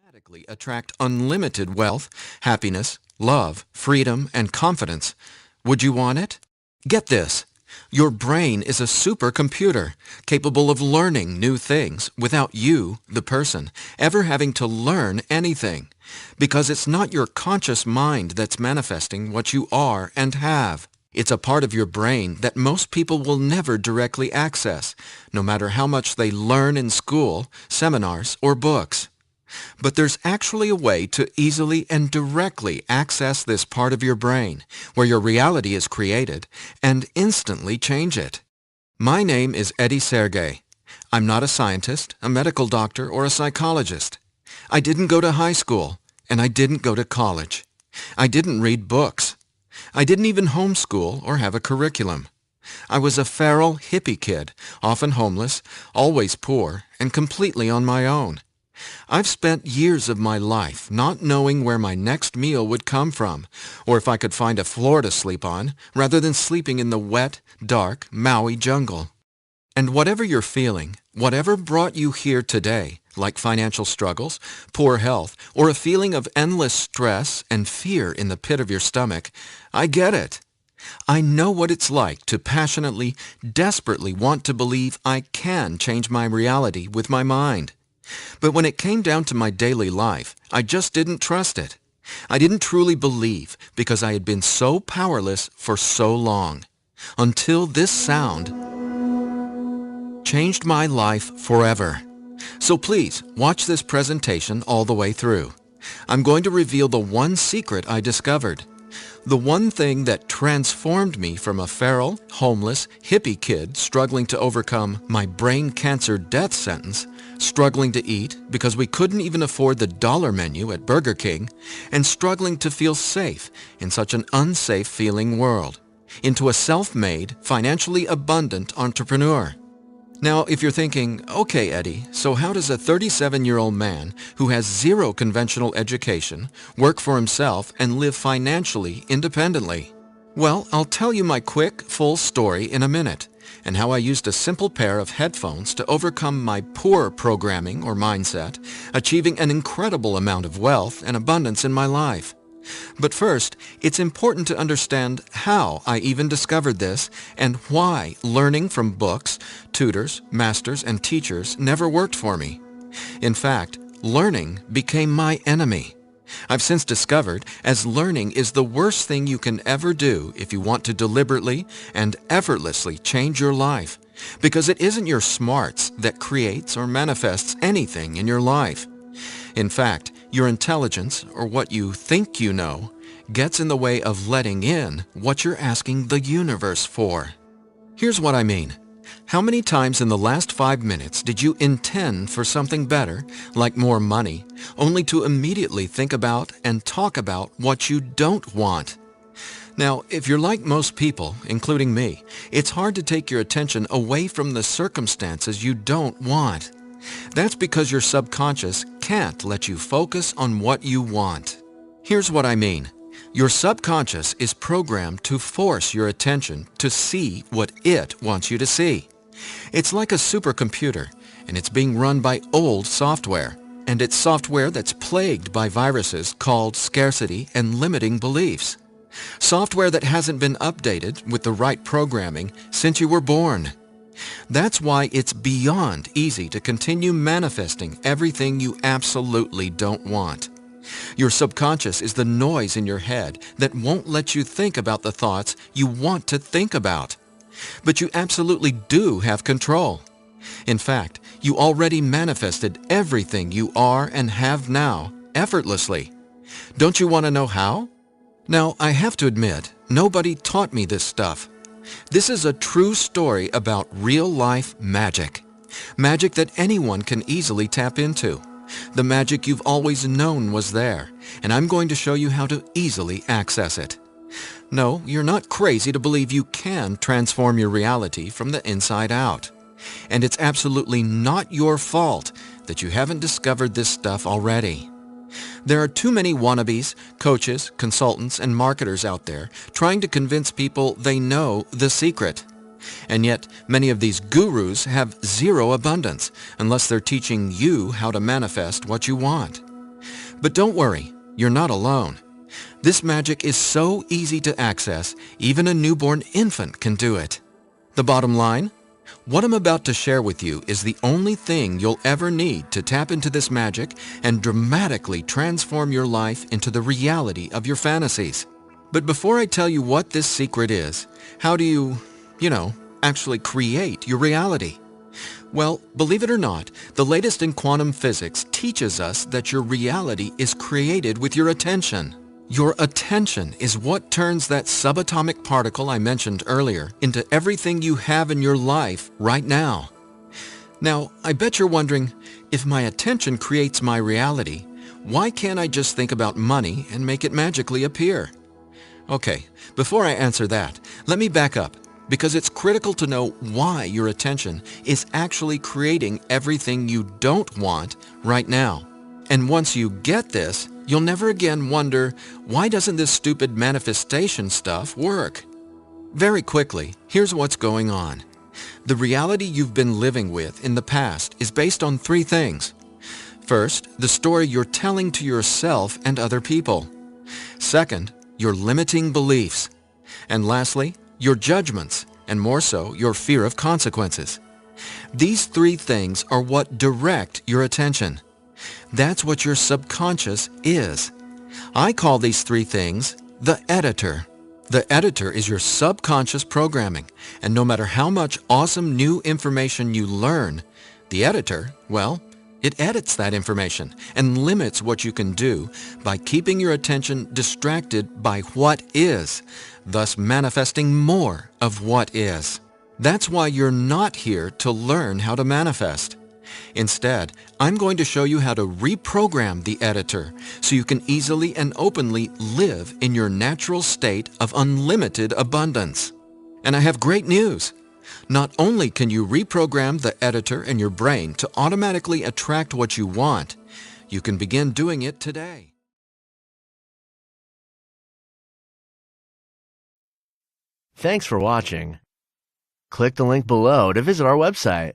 Automatically attract unlimited wealth, happiness, love, freedom, and confidence. Would you want it? Get this. Your brain is a supercomputer capable of learning new things without you, the person, ever having to learn anything, because it's not your conscious mind that's manifesting what you are and have. It's a part of your brain that most people will never directly access, no matter how much they learn in school, seminars, or books. But there's actually a way to easily and directly access this part of your brain, where your reality is created, and instantly change it. My name is Sergey. I'm not a scientist, a medical doctor, or a psychologist. I didn't go to high school, and I didn't go to college. I didn't read books. I didn't even homeschool or have a curriculum. I was a feral hippie kid, often homeless, always poor, and completely on my own. I've spent years of my life not knowing where my next meal would come from, or if I could find a floor to sleep on, rather than sleeping in the wet, dark Maui jungle. And whatever you're feeling, whatever brought you here today, like financial struggles, poor health, or a feeling of endless stress and fear in the pit of your stomach, I get it. I know what it's like to passionately, desperately want to believe I can change my reality with my mind. But when it came down to my daily life, I just didn't trust it. I didn't truly believe because I had been so powerless for so long. Until this sound changed my life forever. So please, watch this presentation all the way through. I'm going to reveal the one secret I discovered. The one thing that transformed me from a feral, homeless, hippie kid struggling to overcome my brain cancer death sentence, struggling to eat because we couldn't even afford the dollar menu at Burger King, and struggling to feel safe in such an unsafe feeling world, into a self-made, financially abundant entrepreneur. Now, if you're thinking, okay, Eddie, so how does a 37-year-old man who has zero conventional education work for himself and live financially independently? Well, I'll tell you my quick, full story in a minute, and how I used a simple pair of headphones to overcome my poor programming or mindset, achieving an incredible amount of wealth and abundance in my life. But first, it's important to understand how I even discovered this and why learning from books, tutors, masters, and teachers never worked for me. In fact, learning became my enemy. I've since discovered as learning is the worst thing you can ever do if you want to deliberately and effortlessly change your life, because it isn't your smarts that creates or manifests anything in your life. In fact, your intelligence, or what you think you know, gets in the way of letting in what you're asking the universe for. Here's what I mean. How many times in the last 5 minutes did you intend for something better, like more money, only to immediately think about and talk about what you don't want? Now, if you're like most people, including me, it's hard to take your attention away from the circumstances you don't want. That's because your subconscious can't let you focus on what you want. Here's what I mean. Your subconscious is programmed to force your attention to see what it wants you to see. It's like a supercomputer, and it's being run by old software. And it's software that's plagued by viruses called scarcity and limiting beliefs. Software that hasn't been updated with the right programming since you were born. That's why it's beyond easy to continue manifesting everything you absolutely don't want. Your subconscious is the noise in your head that won't let you think about the thoughts you want to think about. But you absolutely do have control. In fact, you already manifested everything you are and have now effortlessly. Don't you want to know how? Now, I have to admit, nobody taught me this stuff. This is a true story about real-life magic. Magic that anyone can easily tap into. The magic you've always known was there, and I'm going to show you how to easily access it. No, you're not crazy to believe you can transform your reality from the inside out. And it's absolutely not your fault that you haven't discovered this stuff already. There are too many wannabes, coaches, consultants, and marketers out there trying to convince people they know the secret. And yet, many of these gurus have zero abundance unless they're teaching you how to manifest what you want. But don't worry, you're not alone. This magic is so easy to access, even a newborn infant can do it. The bottom line? What I'm about to share with you is the only thing you'll ever need to tap into this magic and dramatically transform your life into the reality of your fantasies. But before I tell you what this secret is, how do you, actually create your reality? Well, believe it or not, the latest in quantum physics teaches us that your reality is created with your attention. Your attention is what turns that subatomic particle I mentioned earlier into everything you have in your life right now. Now, I bet you're wondering, if my attention creates my reality, why can't I just think about money and make it magically appear? Okay, before I answer that, let me back up, because it's critical to know why your attention is actually creating everything you don't want right now. And once you get this, you'll never again wonder, why doesn't this stupid manifestation stuff work? Very quickly, here's what's going on. The reality you've been living with in the past is based on three things. First, the story you're telling to yourself and other people. Second, your limiting beliefs. And lastly, your judgments, and more so, your fear of consequences. These three things are what direct your attention. That's what your subconscious is. I call these three things the editor. The editor is your subconscious programming, and no matter how much awesome new information you learn, the editor, well, it edits that information and limits what you can do by keeping your attention distracted by what is, thus manifesting more of what is. That's why you're not here to learn how to manifest. Instead, I'm going to show you how to reprogram the editor so you can easily and openly live in your natural state of unlimited abundance. And I have great news. Not only can you reprogram the editor in your brain to automatically attract what you want, you can begin doing it today. Thanks for watching. Click the link below to visit our website.